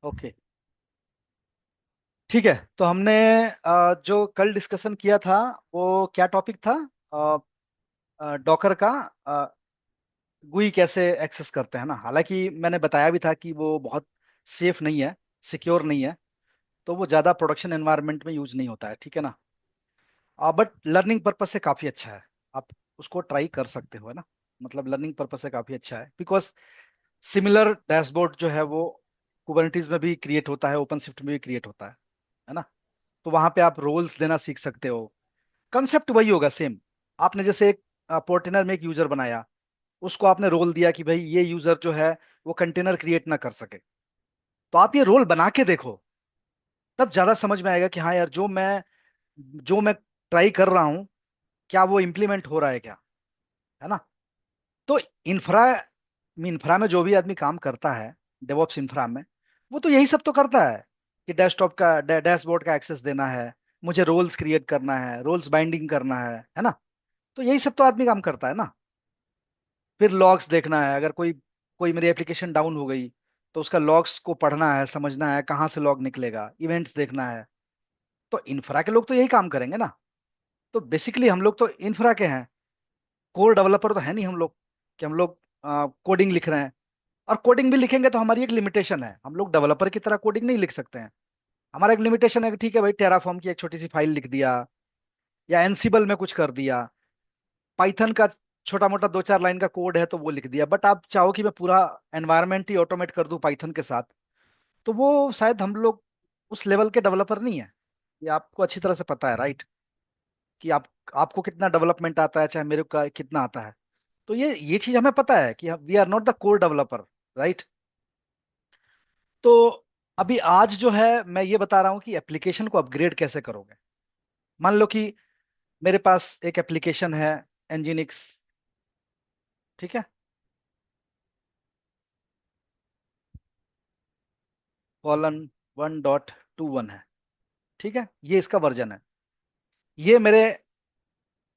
Okay. ठीक है, तो हमने जो कल डिस्कशन किया था वो क्या टॉपिक था? डॉकर का गुई कैसे एक्सेस करते हैं ना। हालांकि मैंने बताया भी था कि वो बहुत सेफ नहीं है, सिक्योर नहीं है, तो वो ज़्यादा प्रोडक्शन एनवायरनमेंट में यूज नहीं होता है, ठीक है ना। बट लर्निंग पर्पज से काफ़ी अच्छा है, आप उसको ट्राई कर सकते हो, है ना। मतलब लर्निंग पर्पज से काफ़ी अच्छा है, बिकॉज सिमिलर डैशबोर्ड जो है वो कुबरनेटिस में भी क्रिएट होता है, ओपन शिफ्ट में भी क्रिएट होता है ना। तो वहां पे आप रोल्स देना सीख सकते हो। कंसेप्ट वही होगा सेम। आपने जैसे एक पोर्टेनर में एक यूजर बनाया, उसको आपने रोल दिया कि भाई ये यूजर जो है वो कंटेनर क्रिएट ना कर सके, तो आप ये रोल बना के देखो, तब ज्यादा समझ में आएगा कि हाँ यार, जो मैं ट्राई कर रहा हूँ, क्या वो इम्प्लीमेंट हो रहा है क्या, है ना। तो इंफ्रा इंफ्रा में जो भी आदमी काम करता है, डेवऑप्स इंफ्रा में, वो तो यही सब तो करता है कि डेस्कटॉप का डैशबोर्ड का एक्सेस देना है, मुझे रोल्स क्रिएट करना है, रोल्स बाइंडिंग करना है ना। तो यही सब तो आदमी काम करता है ना। फिर लॉग्स देखना है, अगर कोई कोई मेरी एप्लीकेशन डाउन हो गई, तो उसका लॉग्स को पढ़ना है, समझना है कहाँ से लॉग निकलेगा, इवेंट्स देखना है। तो इंफ्रा के लोग तो यही काम करेंगे ना। तो बेसिकली हम लोग तो इंफ्रा के हैं, कोर डेवलपर तो है नहीं हम लोग कि हम लोग कोडिंग लिख रहे हैं। और कोडिंग भी लिखेंगे तो हमारी एक लिमिटेशन है, हम लोग डेवलपर की तरह कोडिंग नहीं लिख सकते हैं। हमारा एक लिमिटेशन है कि ठीक है भाई, टेराफॉर्म की एक छोटी सी फाइल लिख दिया, या एनसिबल में कुछ कर दिया, पाइथन का छोटा मोटा दो चार लाइन का कोड है तो वो लिख दिया। बट आप चाहो कि मैं पूरा एनवायरनमेंट ही ऑटोमेट कर दूं पाइथन के साथ, तो वो शायद हम लोग उस लेवल के डेवलपर नहीं है। ये आपको अच्छी तरह से पता है, राइट? कि आपको कितना डेवलपमेंट आता है, चाहे मेरे का कितना आता है। तो ये चीज हमें पता है कि we are not the core developer, right. तो अभी आज जो है मैं ये बता रहा हूँ कि एप्लीकेशन को अपग्रेड कैसे करोगे। मान लो कि मेरे पास एक एप्लीकेशन है, एनजीनिक्स, ठीक है, कॉलन 1.21 है, ठीक है, ये इसका वर्जन है। ये मेरे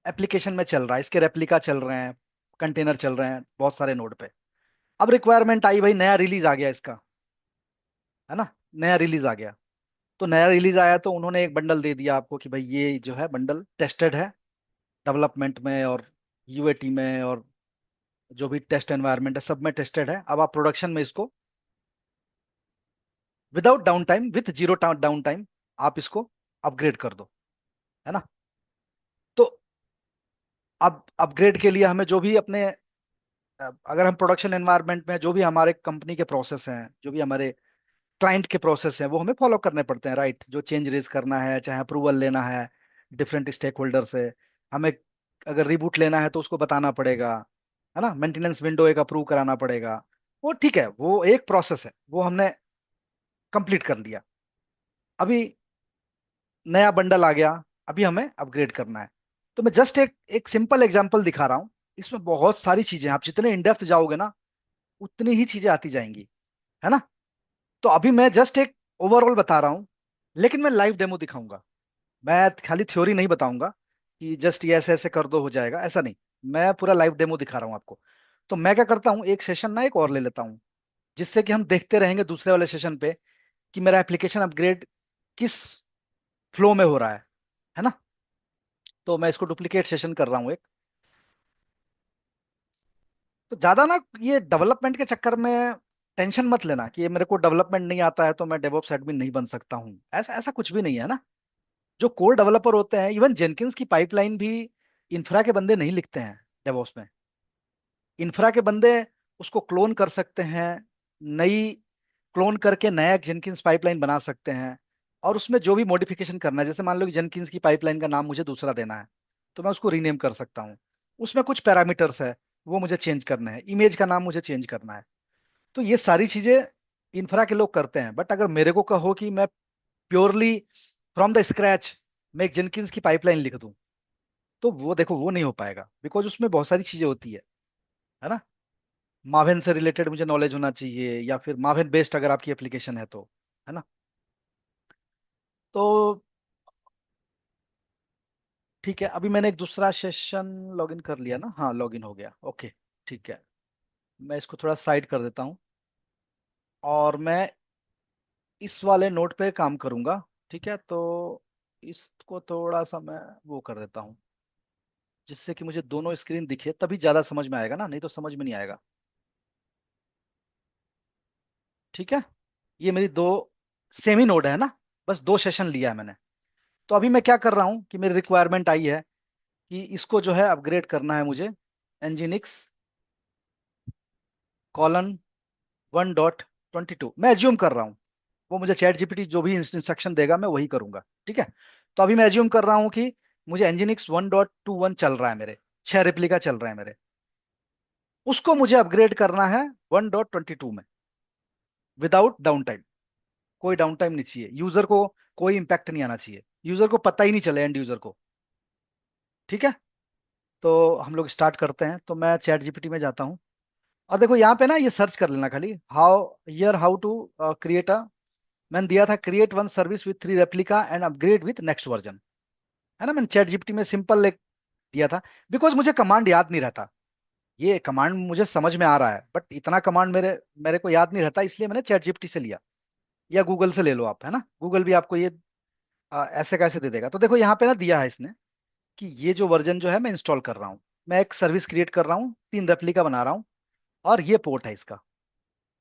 एप्लीकेशन में चल रहा है, इसके रेप्लिका चल रहे हैं, कंटेनर चल रहे हैं बहुत सारे नोड पे। अब रिक्वायरमेंट आई भाई, नया रिलीज आ गया इसका, है ना। नया रिलीज आ गया, तो नया रिलीज आया तो उन्होंने एक बंडल दे दिया आपको कि भाई ये जो है बंडल टेस्टेड है डेवलपमेंट में और यूएटी में, और जो भी टेस्ट एनवायरनमेंट है सब में टेस्टेड है। अब आप प्रोडक्शन में इसको without down time, with zero down time आप इसको अपग्रेड कर दो, है ना। तो अब अपग्रेड के लिए हमें जो भी अपने अगर हम प्रोडक्शन एनवायरनमेंट में जो भी हमारे कंपनी के प्रोसेस हैं, जो भी हमारे क्लाइंट के प्रोसेस हैं, वो हमें फॉलो करने पड़ते हैं, राइट। जो चेंज रेज करना है, चाहे अप्रूवल लेना है डिफरेंट स्टेक होल्डर से, हमें अगर रिबूट लेना है तो उसको बताना पड़ेगा, है ना। मेंटेनेंस विंडो एक अप्रूव कराना पड़ेगा। वो ठीक है, वो एक प्रोसेस है, वो हमने कंप्लीट कर लिया। अभी नया बंडल आ गया, अभी हमें अपग्रेड करना है। तो मैं जस्ट एक एक सिंपल एग्जांपल दिखा रहा हूँ। इसमें बहुत सारी चीजें हैं, आप जितने इन डेप्थ जाओगे ना, उतनी ही चीजें आती जाएंगी, है ना। तो अभी मैं जस्ट एक ओवरऑल बता रहा हूँ, लेकिन मैं लाइव डेमो दिखाऊंगा। मैं खाली थ्योरी नहीं बताऊंगा कि जस्ट ये ऐसे ऐसे कर दो हो जाएगा, ऐसा नहीं। मैं पूरा लाइव डेमो दिखा रहा हूँ आपको। तो मैं क्या करता हूँ, एक सेशन ना एक और ले लेता हूँ, जिससे कि हम देखते रहेंगे दूसरे वाले सेशन पे कि मेरा एप्लीकेशन अपग्रेड किस फ्लो में हो रहा है ना। तो मैं इसको डुप्लीकेट सेशन कर रहा हूँ एक। तो ज्यादा ना ये डेवलपमेंट के चक्कर में टेंशन मत लेना कि ये मेरे को डेवलपमेंट नहीं आता है तो मैं डेवऑप्स एडमिन नहीं बन सकता हूँ, ऐसा ऐसा कुछ भी नहीं है ना। जो कोर डेवलपर होते हैं, इवन जेनकिंस की पाइपलाइन भी इंफ्रा के बंदे नहीं लिखते हैं डेवऑप्स में। इंफ्रा के बंदे उसको क्लोन कर सकते हैं, नई क्लोन करके नया जेनकिंस पाइपलाइन बना सकते हैं। और उसमें जो भी मॉडिफिकेशन करना है, जैसे मान लो कि जेनकिंस की पाइपलाइन का नाम मुझे दूसरा देना है, तो मैं उसको रीनेम कर सकता हूँ। उसमें कुछ पैरामीटर्स है, वो मुझे चेंज करना है, इमेज का नाम मुझे चेंज करना है। तो ये सारी चीजें इंफ्रा के लोग करते हैं। बट अगर मेरे को कहो कि मैं प्योरली फ्रॉम द स्क्रैच मैं एक जेनकिंस की पाइपलाइन लिख दूं, तो वो देखो वो नहीं हो पाएगा, बिकॉज उसमें बहुत सारी चीजें होती है ना। मावेन से रिलेटेड मुझे नॉलेज होना चाहिए, या फिर मावेन बेस्ड अगर आपकी एप्लीकेशन है तो, है ना। तो ठीक है, अभी मैंने एक दूसरा सेशन लॉगिन कर लिया ना, हाँ लॉगिन हो गया, ओके। ठीक है, मैं इसको थोड़ा साइड कर देता हूँ, और मैं इस वाले नोट पे काम करूंगा। ठीक है, तो इसको थोड़ा सा मैं वो कर देता हूँ, जिससे कि मुझे दोनों स्क्रीन दिखे, तभी ज्यादा समझ में आएगा ना, नहीं तो समझ में नहीं आएगा। ठीक है, ये मेरी दो सेमी नोड है ना, बस दो सेशन लिया है मैंने। तो अभी मैं क्या कर रहा हूँ कि मेरी रिक्वायरमेंट आई है कि इसको जो है अपग्रेड करना है मुझे एनजीनिक्स कॉलन 1.22। मैं एज्यूम कर रहा हूँ, वो मुझे चैट जीपीटी जो भी इंस्ट्रक्शन देगा मैं वही करूंगा। ठीक है, तो अभी मैं एज्यूम कर रहा हूँ कि मुझे एनजीनिक्स 1.21 चल रहा है मेरे, 6 रेप्लिका चल रहे हैं मेरे, उसको मुझे अपग्रेड करना है 1.22 में, विदाउट डाउन टाइम। कोई डाउन टाइम नहीं चाहिए यूजर को, कोई इंपैक्ट नहीं आना चाहिए, यूजर को पता ही नहीं चले, एंड यूजर को। ठीक है, तो हम लोग स्टार्ट करते हैं। तो मैं चैट जीपीटी में जाता हूँ, और देखो यहाँ पे ना ये सर्च कर लेना खाली, हाउ टू क्रिएट अ, मैंने दिया था create one service with 3 replica and upgrade with next version, है ना। मैंने चैट जीपीटी में सिंपल एक दिया था, बिकॉज मुझे कमांड याद नहीं रहता। ये कमांड मुझे समझ में आ रहा है, बट इतना कमांड मेरे मेरे को याद नहीं रहता, इसलिए मैंने चैट जीपीटी से लिया, या गूगल से ले लो आप, है ना। गूगल भी आपको ये ऐसे कैसे दे देगा। तो देखो यहाँ पे ना दिया है इसने कि ये जो वर्जन जो है मैं इंस्टॉल कर रहा हूँ, मैं एक सर्विस क्रिएट कर रहा हूँ, 3 रेप्लिका बना रहा हूँ, और ये पोर्ट है इसका।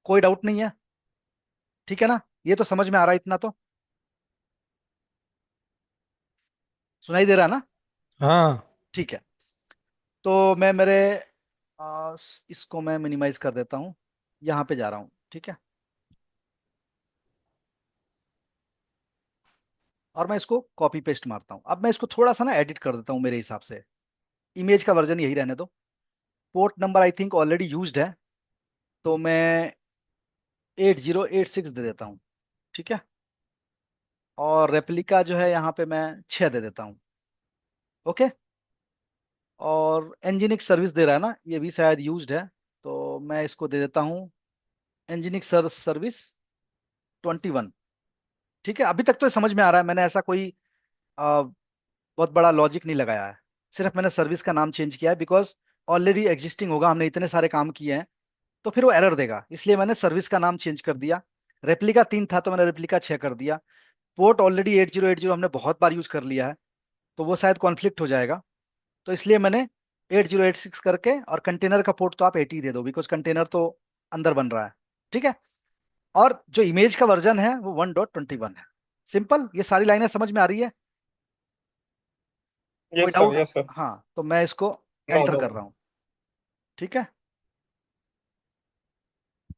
कोई डाउट नहीं है, ठीक है ना। ये तो समझ में आ रहा है इतना तो, सुनाई दे रहा है ना। हाँ। ठीक है, तो मैं मेरे इसको मैं मिनिमाइज कर देता हूँ, यहाँ पे जा रहा हूँ। ठीक है, और मैं इसको कॉपी पेस्ट मारता हूँ। अब मैं इसको थोड़ा सा ना एडिट कर देता हूँ मेरे हिसाब से, इमेज का वर्जन यही रहने दो। Port number I think already used है, तो मैं 8086 दे देता हूँ। ठीक है, और रेप्लिका जो है यहाँ पे मैं 6 दे देता हूँ। ओके, और एनजीनिक्स सर्विस दे रहा है ना, ये भी शायद यूज्ड है, तो मैं इसको दे देता हूँ एनजीनिक्स सर्विस 21। ठीक है, अभी तक तो ये समझ में आ रहा है, मैंने ऐसा कोई बहुत बड़ा लॉजिक नहीं लगाया है, सिर्फ मैंने सर्विस का नाम चेंज किया है, बिकॉज ऑलरेडी एग्जिस्टिंग होगा, हमने इतने सारे काम किए हैं, तो फिर वो एरर देगा, इसलिए मैंने सर्विस का नाम चेंज कर दिया। रेप्लिका 3 था तो मैंने रेप्लिका 6 कर दिया। पोर्ट ऑलरेडी 8080 हमने बहुत बार यूज कर लिया है, तो वो शायद कॉन्फ्लिक्ट हो जाएगा, तो इसलिए मैंने 8086 करके, और कंटेनर का पोर्ट तो आप 80 दे दो, बिकॉज कंटेनर तो अंदर बन रहा है। ठीक है, और जो इमेज का वर्जन है वो 1.21 है। सिंपल, ये सारी लाइनें समझ में आ रही है, कोई yes sir, doubt. Yes sir. हाँ, तो मैं इसको नो एंटर नो। कर रहा हूँ। ठीक है,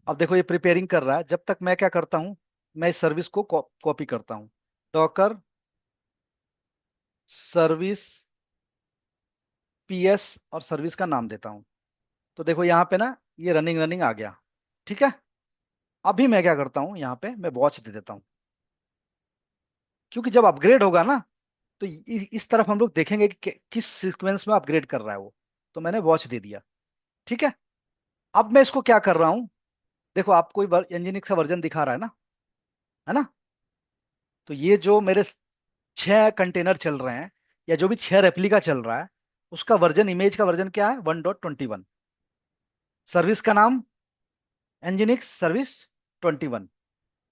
अब देखो ये प्रिपेयरिंग कर रहा है, जब तक मैं क्या करता हूँ, मैं इस सर्विस को कॉपी करता हूँ, डॉकर सर्विस पीएस, और सर्विस का नाम देता हूँ। तो देखो यहाँ पे ना ये रनिंग रनिंग आ गया। ठीक है, अभी मैं क्या करता हूँ, यहाँ पे मैं वॉच दे देता हूँ, क्योंकि जब अपग्रेड होगा ना, तो इस तरफ हम लोग देखेंगे कि किस सीक्वेंस में अपग्रेड कर रहा है वो। तो मैंने वॉच दे दिया। ठीक है, अब मैं इसको क्या कर रहा हूँ, देखो आपको इंजीनिक्स का वर्जन दिखा रहा है ना। तो ये जो मेरे 6 कंटेनर चल रहे हैं, या जो भी 6 रेप्लिका चल रहा है, उसका वर्जन, इमेज का वर्जन क्या है, 1.21। सर्विस का नाम एनजीनिक्स सर्विस 21।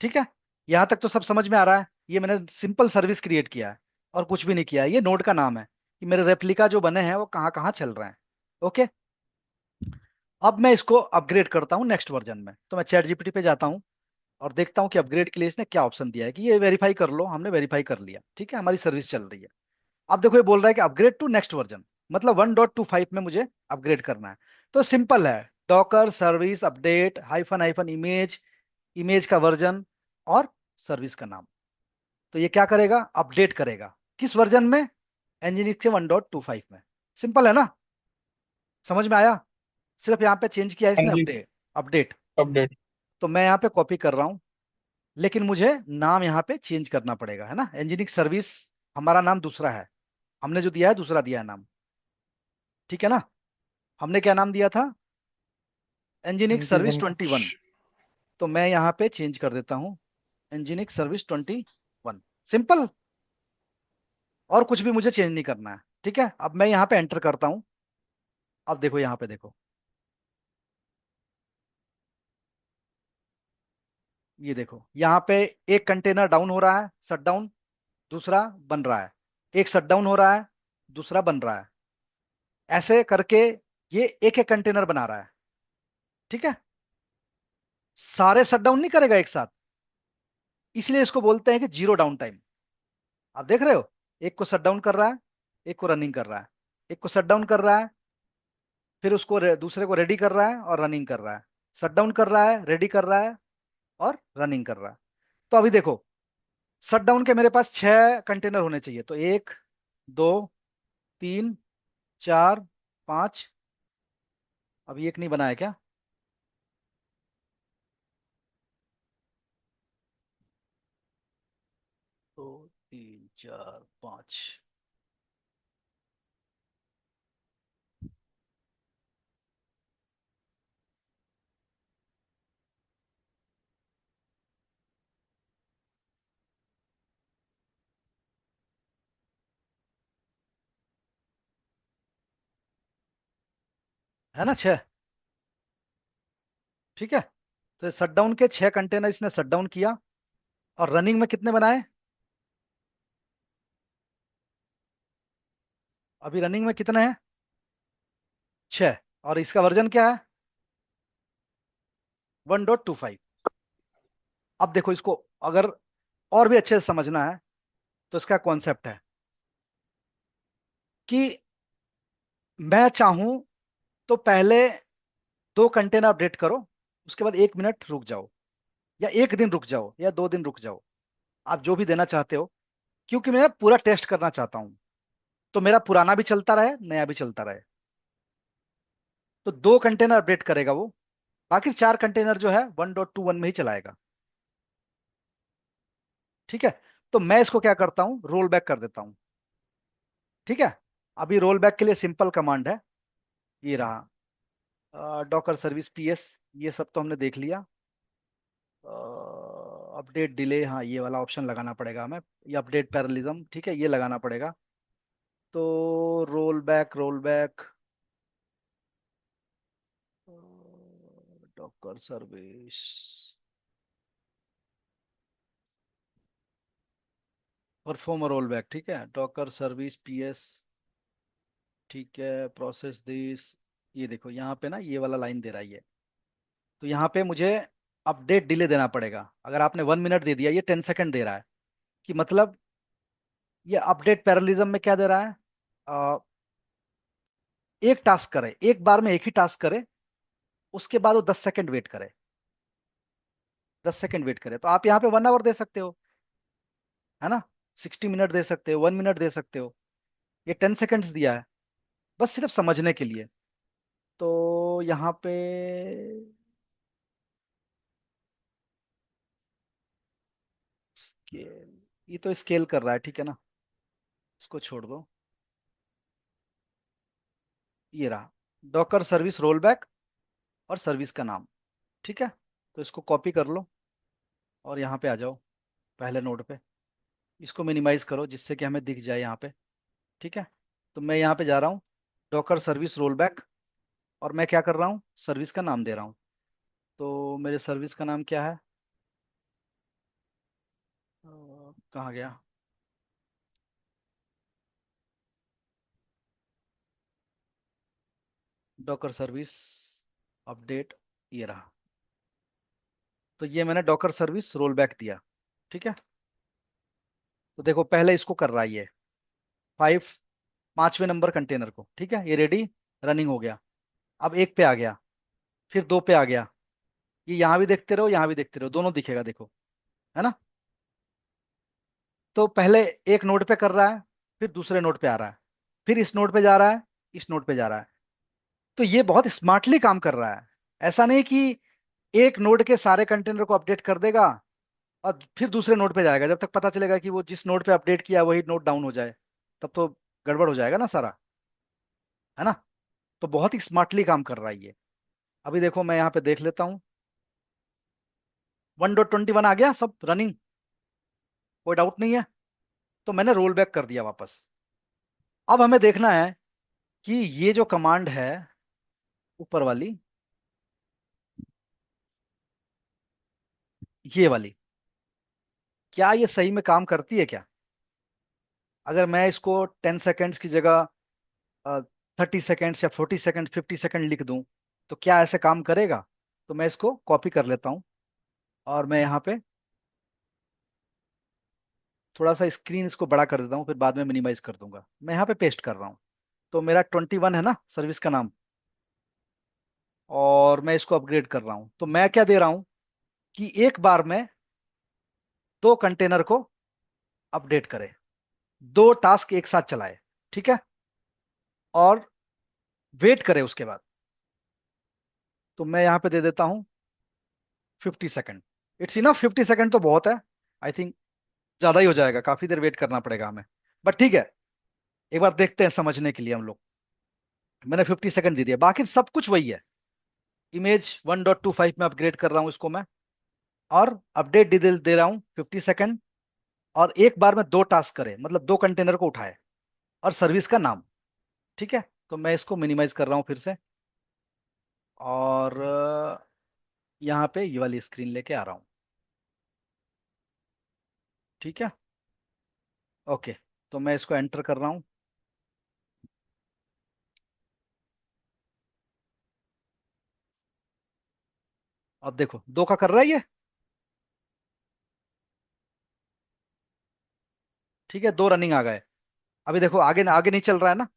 ठीक है, यहां तक तो सब समझ में आ रहा है। ये मैंने सिंपल सर्विस क्रिएट किया है, और कुछ भी नहीं किया है, ये नोड का नाम है कि मेरे रेप्लिका जो बने हैं वो कहाँ कहाँ चल रहे हैं। ओके, अब मैं इसको अपग्रेड करता हूँ नेक्स्ट वर्जन में, तो मैं चैट जीपीटी पे जाता हूँ, और देखता हूँ कि अपग्रेड के लिए इसने क्या ऑप्शन दिया है, कि ये वेरीफाई कर लो, हमने वेरीफाई कर लिया, ठीक है, हमारी सर्विस चल रही है। अब देखो ये बोल रहा है कि अपग्रेड टू नेक्स्ट वर्जन, मतलब 1.25 में मुझे अपग्रेड करना है। तो सिंपल है, Docker service update hyphen hyphen image, image का वर्जन, और सर्विस का नाम। तो ये क्या करेगा, अपडेट करेगा, किस वर्जन में, एनजीनिक्स के 1.25 में। सिंपल है ना, समझ में आया। सिर्फ यहाँ पे चेंज किया है हाँ इसने, जी। Update update. अपडेट। तो मैं यहाँ पे कॉपी कर रहा हूँ, लेकिन मुझे नाम यहाँ पे चेंज करना पड़ेगा, है ना। इंजीनियरिंग सर्विस हमारा नाम दूसरा है, हमने जो दिया है दूसरा दिया है नाम। ठीक है ना, हमने क्या नाम दिया था, इंजीनियरिंग सर्विस जीवन। 21। तो मैं यहाँ पे चेंज कर देता हूँ, इंजीनियरिंग सर्विस 21। सिंपल, और कुछ भी मुझे चेंज नहीं करना है। ठीक है, अब मैं यहाँ पे एंटर करता हूँ। अब देखो यहाँ पे देखो, ये देखो यहाँ पे एक कंटेनर डाउन हो रहा है, शट डाउन, दूसरा बन रहा है। एक शट डाउन हो रहा है, दूसरा बन रहा है। ऐसे करके ये एक एक कंटेनर बना रहा है। ठीक है। सारे शट डाउन नहीं करेगा एक साथ, इसलिए इसको बोलते हैं कि जीरो डाउन टाइम। आप देख रहे हो, एक को शट डाउन कर रहा है, एक को रनिंग कर रहा है। एक को शट डाउन कर रहा है, फिर उसको दूसरे को रेडी कर रहा है और रनिंग कर रहा है। शट डाउन कर रहा है, रेडी कर रहा है और रनिंग कर रहा है। तो अभी देखो, शट डाउन के मेरे पास 6 कंटेनर होने चाहिए। तो 1, 2, 3, 4, 5। अभी एक नहीं बना है क्या? 2, 3, 4, 5। है ना, 6? ठीक है। तो शट डाउन के 6 कंटेनर इसने शट डाउन किया। और रनिंग में कितने बनाए? अभी रनिंग में कितने हैं? 6। और इसका वर्जन क्या है? 1.25। अब देखो इसको, अगर और भी अच्छे से समझना है तो इसका कॉन्सेप्ट है कि मैं चाहूं तो पहले 2 कंटेनर अपडेट करो, उसके बाद 1 मिनट रुक जाओ, या 1 दिन रुक जाओ, या 2 दिन रुक जाओ। आप जो भी देना चाहते हो, क्योंकि मैं पूरा टेस्ट करना चाहता हूं। तो मेरा पुराना भी चलता रहे, नया भी चलता रहे। तो 2 कंटेनर अपडेट करेगा वो, बाकी 4 कंटेनर जो है 1.21 में ही चलाएगा। ठीक है। तो मैं इसको क्या करता हूं, रोल बैक कर देता हूं। ठीक है। अभी रोल बैक के लिए सिंपल कमांड है, ये रहा, डॉकर सर्विस पीएस। ये सब तो हमने देख लिया। अपडेट डिले, हाँ ये वाला ऑप्शन लगाना पड़ेगा हमें। ये अपडेट पैरेललिज्म, ठीक है, ये लगाना पड़ेगा। तो roll back, roll back, Docker service, perform roll back. ठीक है, डॉकर सर्विस पीएस। ठीक है, प्रोसेस दिस। ये देखो यहाँ पे ना, ये वाला लाइन दे रहा है ये। तो यहाँ पे मुझे अपडेट डिले देना पड़ेगा। अगर आपने 1 मिनट दे दिया, ये 10 सेकंड दे रहा है। कि मतलब ये अपडेट पैरेललिज्म में क्या दे रहा है, एक टास्क करे, एक बार में एक ही टास्क करे, उसके बाद वो 10 सेकंड वेट करे। 10 सेकंड वेट करे, तो आप यहाँ पे 1 आवर दे सकते हो, है ना। 60 मिनट दे सकते हो, 1 मिनट दे सकते हो। ये 10 सेकंड्स दिया है, बस सिर्फ समझने के लिए। तो यहाँ पे स्केल, ये तो स्केल कर रहा है, ठीक है ना, इसको छोड़ दो। ये रहा, डॉकर सर्विस रोल बैक और सर्विस का नाम। ठीक है। तो इसको कॉपी कर लो और यहाँ पे आ जाओ, पहले नोड पे। इसको मिनिमाइज करो जिससे कि हमें दिख जाए यहाँ पे। ठीक है। तो मैं यहाँ पे जा रहा हूँ, डॉकर सर्विस रोल बैक, और मैं क्या कर रहा हूँ, सर्विस का नाम दे रहा हूँ। तो मेरे सर्विस का नाम क्या है, कहाँ गया, डॉकर सर्विस अपडेट, ये रहा। तो ये मैंने डॉकर सर्विस रोल बैक दिया। ठीक है। तो देखो पहले इसको कर रहा है ये, 5, 5वें नंबर कंटेनर को। ठीक है, ये रेडी, रनिंग हो गया। अब 1 पे आ गया, फिर 2 पे आ गया। ये यहाँ भी देखते रहो, यहाँ भी देखते रहो, दोनों दिखेगा देखो, है ना। तो पहले एक नोड पे कर रहा है, फिर दूसरे नोड पे आ रहा है, फिर इस नोड पे जा रहा है, इस नोड पे जा रहा है। तो ये बहुत स्मार्टली काम कर रहा है। ऐसा नहीं कि एक नोड के सारे कंटेनर को अपडेट कर देगा और फिर दूसरे नोड पे जाएगा, जब तक पता चलेगा कि वो जिस नोड पे अपडेट किया वही नोड डाउन हो जाए, तब तो गड़बड़ हो जाएगा ना सारा, है ना। तो बहुत ही स्मार्टली काम कर रहा है ये। अभी देखो मैं यहाँ पे देख लेता हूँ, 1.21 आ गया, सब रनिंग, कोई डाउट नहीं है। तो मैंने रोल बैक कर दिया वापस। अब हमें देखना है कि ये जो कमांड है ऊपर वाली, ये वाली, क्या ये सही में काम करती है क्या? अगर मैं इसको 10 सेकेंड्स की जगह 30 सेकेंड्स या 40 सेकेंड 50 सेकेंड लिख दूं, तो क्या ऐसे काम करेगा? तो मैं इसको कॉपी कर लेता हूँ, और मैं यहाँ पे थोड़ा सा स्क्रीन इसको बड़ा कर देता हूँ, फिर बाद में मिनिमाइज कर दूंगा। मैं यहाँ पे पेस्ट कर रहा हूँ। तो मेरा 21 है ना सर्विस का नाम, और मैं इसको अपग्रेड कर रहा हूँ। तो मैं क्या दे रहा हूँ कि एक बार में दो कंटेनर को अपडेट करे, दो टास्क एक साथ चलाए, ठीक है, और वेट करे उसके बाद। तो मैं यहाँ पे दे देता हूँ 50 सेकेंड। इट्स इनफ, 50 सेकेंड तो बहुत है। आई थिंक ज्यादा ही हो जाएगा, काफी देर वेट करना पड़ेगा हमें, बट ठीक है, एक बार देखते हैं समझने के लिए हम लोग। मैंने 50 सेकेंड दे दिया, बाकी सब कुछ वही है। इमेज 1.25 में अपग्रेड कर रहा हूँ इसको मैं, और अपडेट दे रहा हूँ 50 सेकेंड, और एक बार में दो टास्क करे, मतलब दो कंटेनर को उठाए, और सर्विस का नाम। ठीक है, तो मैं इसको मिनिमाइज कर रहा हूँ फिर से, और यहाँ पे ये वाली स्क्रीन लेके आ रहा हूँ। ठीक है, ओके, तो मैं इसको एंटर कर रहा हूँ। अब देखो दो का कर रहा है ये। ठीक है, दो रनिंग आ गए। अभी देखो आगे आगे नहीं चल रहा है ना,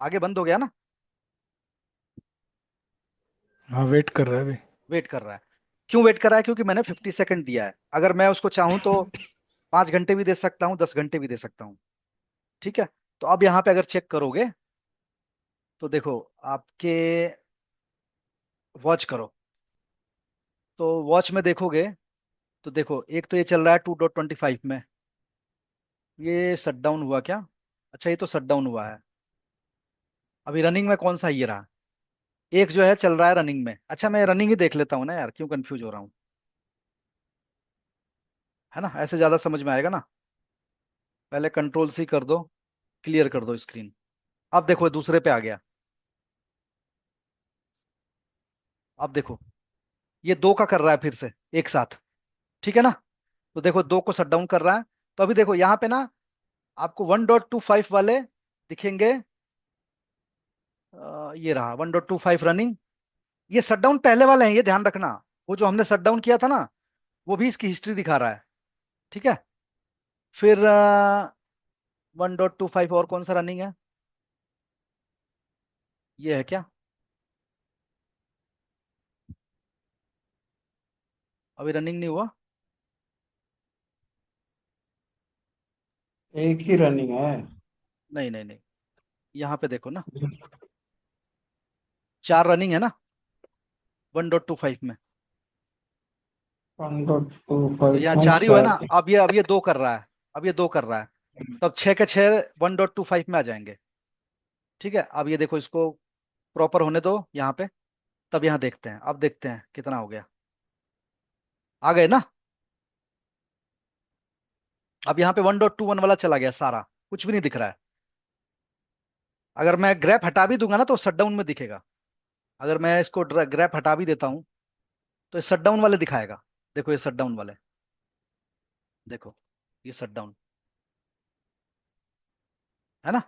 आगे बंद हो गया ना। हाँ, वेट कर रहा है अभी। वेट कर रहा है। क्यों वेट कर रहा है? क्योंकि मैंने 50 सेकेंड दिया है। अगर मैं उसको चाहूं तो 5 घंटे भी दे सकता हूँ, 10 घंटे भी दे सकता हूँ। ठीक है, तो अब यहाँ पे अगर चेक करोगे, तो देखो आपके वॉच करो, तो वॉच में देखोगे, तो देखो एक तो ये चल रहा है 2.25 में। ये शट डाउन हुआ क्या? अच्छा, ये तो शट डाउन हुआ है। अभी रनिंग में कौन सा ये रहा? एक जो है चल रहा है रनिंग में। अच्छा, मैं रनिंग ही देख लेता हूँ ना यार, क्यों कंफ्यूज हो रहा हूँ? है ना, ऐसे ज्यादा समझ में आएगा ना। पहले कंट्रोल सी कर दो, क्लियर कर दो स्क्रीन। अब देखो दूसरे पे आ गया। अब देखो ये दो का कर रहा है फिर से एक साथ। ठीक है ना, तो देखो दो को शट डाउन कर रहा है। तो अभी देखो यहाँ पे ना, आपको 1.25 वाले दिखेंगे। ये रहा 1.25 रनिंग। ये शट डाउन पहले वाले हैं, ये ध्यान रखना। वो जो हमने शट डाउन किया था ना, वो भी इसकी हिस्ट्री दिखा रहा है। ठीक है, फिर 1.25 और कौन सा रनिंग है? ये है क्या? अभी रनिंग नहीं हुआ। एक ही रनिंग है। नहीं नहीं नहीं, यहाँ पे देखो ना, चार रनिंग है ना 1.25 में। तो 1.25 यहाँ में चार ही हुआ है ना। चार। अब ये दो कर रहा है, अब ये दो कर रहा है। तो अब छः के छः 1.25 में आ जाएंगे। ठीक है, अब ये देखो इसको प्रॉपर होने दो यहाँ पे, तब यहाँ देखते हैं। अब देखते हैं कितना हो गया। आ गए ना। अब यहाँ पे 1.21 वाला चला गया सारा, कुछ भी नहीं दिख रहा है। अगर मैं ग्रैप हटा भी दूंगा ना, तो शटडाउन में दिखेगा। अगर मैं इसको ग्रैप हटा भी देता हूँ, तो ये शटडाउन वाले दिखाएगा। देखो ये शटडाउन वाले, देखो ये शटडाउन है ना।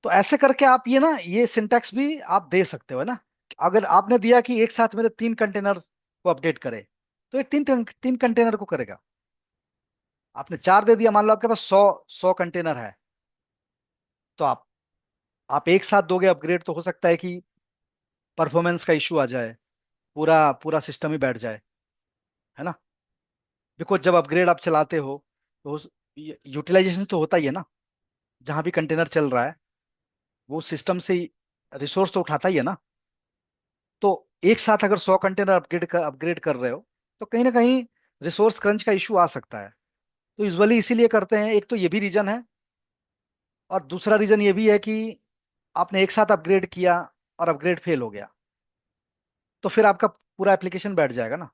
तो ऐसे करके आप ये ना, ये सिंटैक्स भी आप दे सकते हो, है ना। अगर आपने दिया कि एक साथ मेरे तीन कंटेनर को अपडेट करे, तो ये तीन तीन कंटेनर को करेगा। आपने चार दे दिया, मान लो आपके पास 100 कंटेनर है, तो आप एक साथ दोगे अपग्रेड, तो हो सकता है कि परफॉर्मेंस का इशू आ जाए, पूरा पूरा सिस्टम ही बैठ जाए, है ना। बिकॉज जब अपग्रेड आप चलाते हो, तो यूटिलाइजेशन तो होता ही है ना। जहां भी कंटेनर चल रहा है, वो सिस्टम से रिसोर्स तो उठाता ही है ना। तो एक साथ अगर 100 कंटेनर अपग्रेड कर रहे हो, तो कहीं ना कहीं रिसोर्स क्रंच का इशू आ सकता है। तो यूजुअली इसीलिए करते हैं, एक तो ये भी रीजन है, और दूसरा रीजन ये भी है कि आपने एक साथ अपग्रेड किया और अपग्रेड फेल हो गया, तो फिर आपका पूरा एप्लीकेशन बैठ जाएगा ना।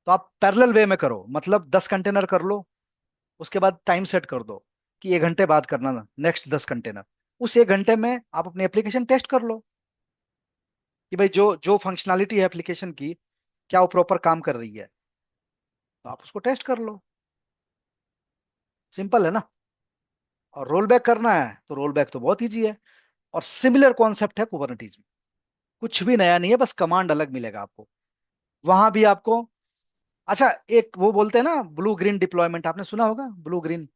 तो आप पैरेलल वे में करो, मतलब 10 कंटेनर कर लो, उसके बाद टाइम सेट कर दो कि 1 घंटे बाद करना ना नेक्स्ट 10 कंटेनर। उस 1 घंटे में आप अपनी एप्लीकेशन टेस्ट कर लो, कि भाई जो जो फंक्शनैलिटी है एप्लीकेशन की, क्या वो प्रॉपर काम कर रही है, तो आप उसको टेस्ट कर लो। सिंपल है ना। और रोल बैक करना है तो रोल बैक तो बहुत ईजी है। और सिमिलर कॉन्सेप्ट है कुबरनेटीज में। कुछ भी नया नहीं है, बस कमांड अलग मिलेगा आपको। वहां भी आपको, अच्छा, एक वो बोलते हैं ना ब्लू ग्रीन डिप्लॉयमेंट, आपने सुना होगा ब्लू ग्रीन।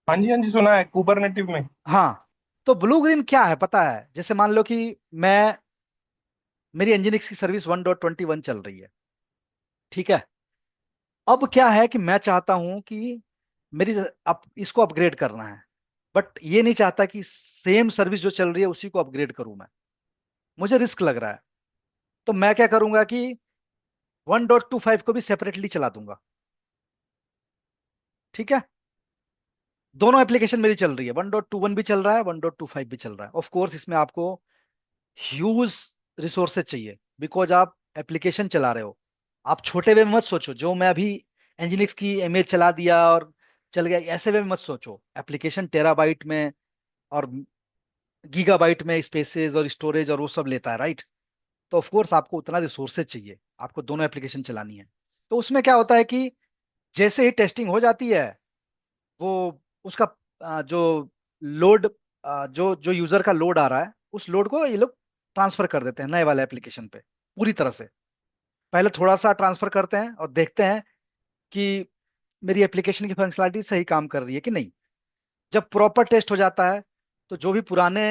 हाँ जी, हाँ जी, सुना है कुबरनेटिव में। हाँ। तो ब्लू ग्रीन क्या है पता है? जैसे मान लो कि मैं, मेरी एनजिनिक्स की सर्विस 1.21 चल रही है, ठीक है। अब क्या है कि मैं चाहता हूं कि मेरी, अब इसको अपग्रेड करना है, बट ये नहीं चाहता कि सेम सर्विस जो चल रही है उसी को अपग्रेड करूं मैं। मुझे रिस्क लग रहा है। तो मैं क्या करूंगा कि 1.25 को भी सेपरेटली चला दूंगा, ठीक है। दोनों एप्लीकेशन मेरी चल रही है, 1.21 भी चल रहा है, 1.25 भी चल रहा है। ऑफ कोर्स इसमें आपको ह्यूज रिसोर्सेज चाहिए, बिकॉज आप एप्लीकेशन चला रहे हो। आप छोटे वे में मत सोचो, जो मैं अभी एनजिनिक्स की इमेज चला दिया और चल गया, ऐसे वे में मत सोचो। एप्लीकेशन टेराबाइट में और गीगाबाइट में स्पेसेस और स्टोरेज और वो सब लेता है, राइट। तो ऑफ कोर्स आपको उतना रिसोर्सेज चाहिए, आपको दोनों एप्लीकेशन चलानी है। तो उसमें क्या होता है कि जैसे ही टेस्टिंग हो जाती है, वो उसका जो लोड, जो जो यूजर का लोड आ रहा है, उस लोड को ये लोग ट्रांसफर कर देते हैं नए वाले एप्लीकेशन पे, पूरी तरह से। पहले थोड़ा सा ट्रांसफर करते हैं और देखते हैं कि मेरी एप्लीकेशन की फंक्शनलिटी सही काम कर रही है कि नहीं। जब प्रॉपर टेस्ट हो जाता है, तो जो भी पुराने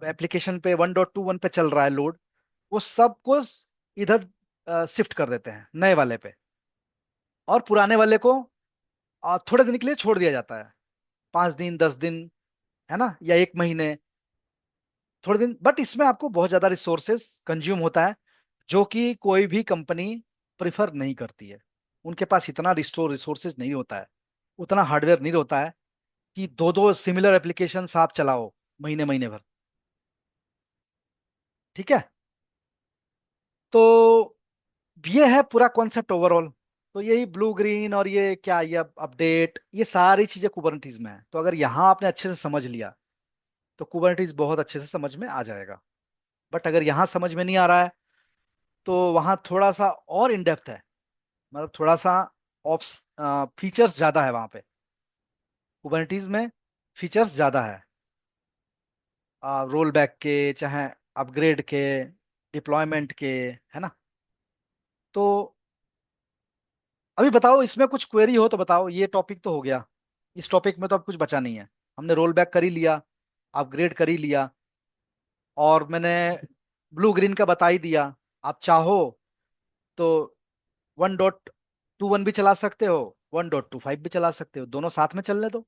एप्लीकेशन पे 1.21 पे चल रहा है लोड, वो सबको इधर शिफ्ट कर देते हैं नए वाले पे। और पुराने वाले को थोड़े दिन के लिए छोड़ दिया जाता है, 5 दिन 10 दिन, है ना, या एक महीने, थोड़े दिन। बट इसमें आपको बहुत ज्यादा रिसोर्सेज कंज्यूम होता है, जो कि कोई भी कंपनी प्रिफर नहीं करती है। उनके पास इतना रिसोर्सेज नहीं होता है, उतना हार्डवेयर नहीं होता है कि दो दो सिमिलर एप्लीकेशन आप चलाओ महीने महीने भर, ठीक है। तो ये है पूरा कॉन्सेप्ट ओवरऑल। तो यही ब्लू ग्रीन और ये क्या, ये अपडेट, ये सारी चीजें कुबरनेटीज में है। तो अगर यहाँ आपने अच्छे से समझ लिया, तो कुबरनेटीज बहुत अच्छे से समझ में आ जाएगा। बट अगर यहाँ समझ में नहीं आ रहा है, तो वहाँ थोड़ा सा और इन डेप्थ है, मतलब थोड़ा सा ऑप्स फीचर्स ज्यादा है वहाँ पे। कुबरनेटीज में फीचर्स ज्यादा है, रोल बैक के, चाहे अपग्रेड के, डिप्लॉयमेंट के, है ना। तो अभी बताओ, इसमें कुछ क्वेरी हो तो बताओ। ये टॉपिक तो हो गया, इस टॉपिक में तो अब कुछ बचा नहीं है। हमने रोल बैक कर ही लिया, अपग्रेड कर ही लिया, और मैंने ब्लू ग्रीन का बता ही दिया। आप चाहो तो 1.21 भी चला सकते हो, 1.25 भी चला सकते हो, दोनों साथ में चलने दो।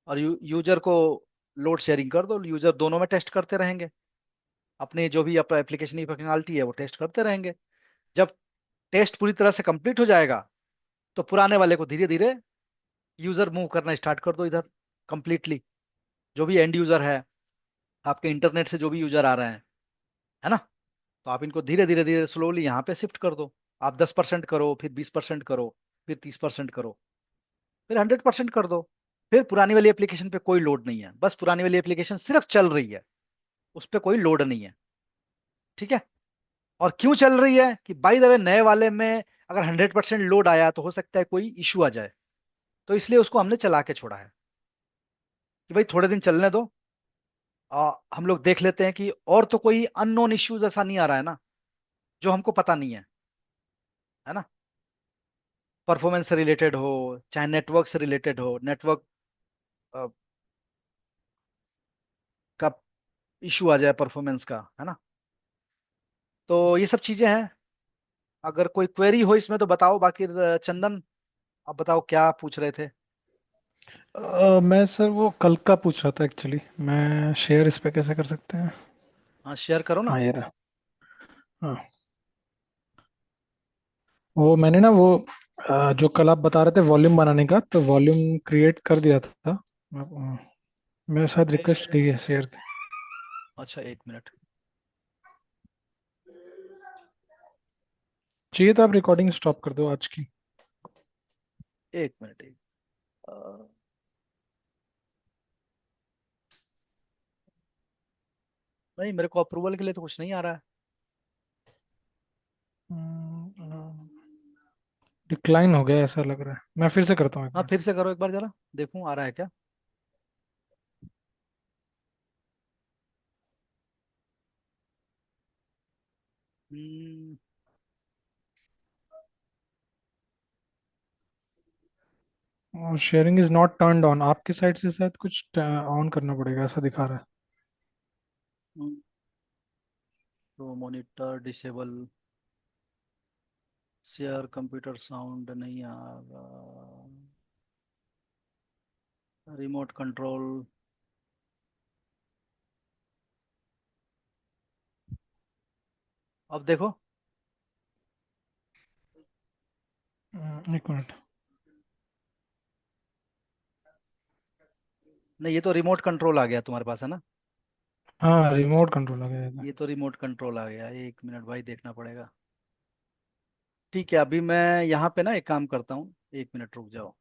और यूजर को लोड शेयरिंग कर दो, यूजर दोनों में टेस्ट करते रहेंगे, अपने जो भी अपना एप्लीकेशन की फंक्शनलिटी है वो टेस्ट करते रहेंगे। जब टेस्ट पूरी तरह से कंप्लीट हो जाएगा, तो पुराने वाले को धीरे धीरे यूजर मूव करना स्टार्ट कर दो इधर, कंप्लीटली। जो भी एंड यूजर है, आपके इंटरनेट से जो भी यूजर आ रहे हैं, है ना, तो आप इनको धीरे धीरे धीरे स्लोली यहाँ पे शिफ्ट कर दो। आप 10% करो, फिर 20% करो, फिर 30% करो, फिर 100% कर दो। फिर पुरानी वाली एप्लीकेशन पे कोई लोड नहीं है, बस पुरानी वाली एप्लीकेशन सिर्फ चल रही है, उस पर कोई लोड नहीं है, ठीक है। और क्यों चल रही है कि बाई द वे नए वाले में अगर 100% लोड आया तो हो सकता है कोई इशू आ जाए, तो इसलिए उसको हमने चला के छोड़ा है कि भाई थोड़े दिन चलने दो। हम लोग देख लेते हैं कि और तो कोई अननोन इश्यूज ऐसा नहीं आ रहा है ना, जो हमको पता नहीं है ना। परफॉर्मेंस से रिलेटेड हो, चाहे नेटवर्क से रिलेटेड हो, नेटवर्क का इशू आ जाए परफॉर्मेंस का, है ना। तो ये सब चीजें हैं। अगर कोई क्वेरी हो इसमें तो बताओ, बाकी चंदन, आप बताओ क्या पूछ रहे थे। मैं सर वो कल का पूछ रहा था एक्चुअली, मैं शेयर इस पे कैसे कर सकते हैं? हाँ, शेयर करो ना। हाँ, ये रहा। हाँ, वो मैंने ना वो जो कल आप बता रहे थे वॉल्यूम बनाने का, तो वॉल्यूम क्रिएट कर दिया था। मेरे साथ रिक्वेस्ट गई है शेयर की। अच्छा, एक मिनट। चाहिए तो आप रिकॉर्डिंग स्टॉप कर दो आज की। एक मिनट, अ, नहीं, मेरे को अप्रूवल के लिए तो कुछ नहीं आ रहा है। डिक्लाइन हो गया ऐसा लग रहा है, मैं फिर से करता हूँ एक हाँ, मिनट। फिर से करो एक बार जरा, देखूं आ रहा है क्या। Hmm, sharing is not turned on, आपकी साइड से शायद कुछ ऑन करना पड़ेगा ऐसा दिखा रहा है। तो monitor disable, share computer sound नहीं आ रहा, रिमोट कंट्रोल। अब देखो। एक मिनट। नहीं, ये तो रिमोट कंट्रोल आ गया तुम्हारे पास है ना। हाँ रिमोट कंट्रोल आ गया था। ये तो रिमोट कंट्रोल आ गया, एक मिनट भाई देखना पड़ेगा। ठीक है, अभी मैं यहाँ पे ना एक काम करता हूँ, एक मिनट रुक जाओ।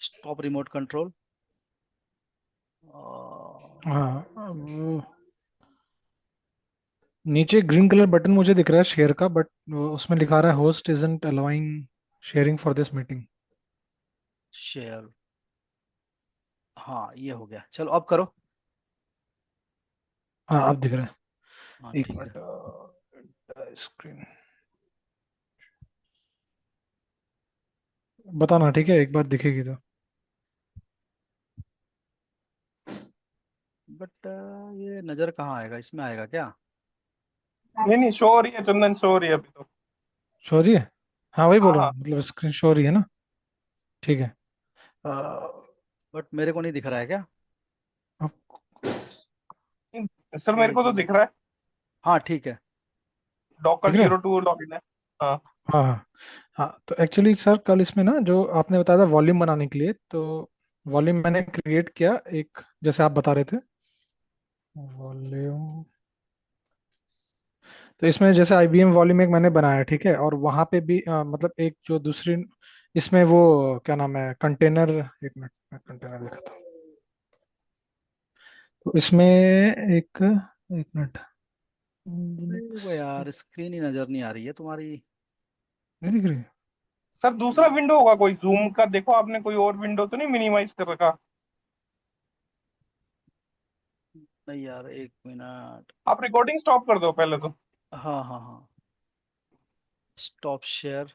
Stop remote control. हाँ वो नीचे ग्रीन कलर बटन मुझे दिख रहा है शेयर का, बट उसमें लिखा रहा है host isn't allowing sharing for this meeting. Share, हाँ ये हो गया, चलो अब करो। हाँ अब दिख रहा हाँ है, एक ठीक है। मिनट। स्क्रीन बताना ठीक है, एक बार दिखेगी तो। बट ये नज़र कहाँ आएगा, इसमें आएगा क्या। नहीं नहीं, शो हो रही है चंदन, शो हो रही है अभी तो। शो हो रही है? हाँ वही बोल हाँ रहा हाँ। हूँ, मतलब स्क्रीन शो हो रही है ना। ठीक है। बट मेरे को नहीं दिख रहा है क्या। अब सर मेरे एक को तो मिनट। दिख रहा है। हाँ ठीक है। डॉकर दिख रहा है। 02 लॉगिन है। हाँ। हाँ हाँ। हाँ तो एक्चुअली सर कल इसमें ना जो आपने बताया था वॉल्यूम बनाने के लिए, तो वॉल्यूम मैंने क्रिएट किया एक, जैसे आप बता रहे थे वॉल्यूम। तो इसमें जैसे IBM वॉल्यूम एक मैंने बनाया ठीक है, और वहां पे भी मतलब एक जो दूसरी इसमें वो क्या नाम है कंटेनर, एक मिनट मैं कंटेनर दिखाता हूँ। तो इसमें एक एक मिनट। अरे वो यार, स्क्रीन ही नज़र नहीं आ रही है तुम्हारी। नहीं दिख रही? सर दूसरा विंडो होगा कोई जूम का, देखो आपने कोई और विंडो तो नहीं मिनिमाइज कर रखा? नहीं यार, एक मिनट। आप रिकॉर्डिंग स्टॉप कर दो पहले तो। हाँ हाँ हाँ, स्टॉप शेयर।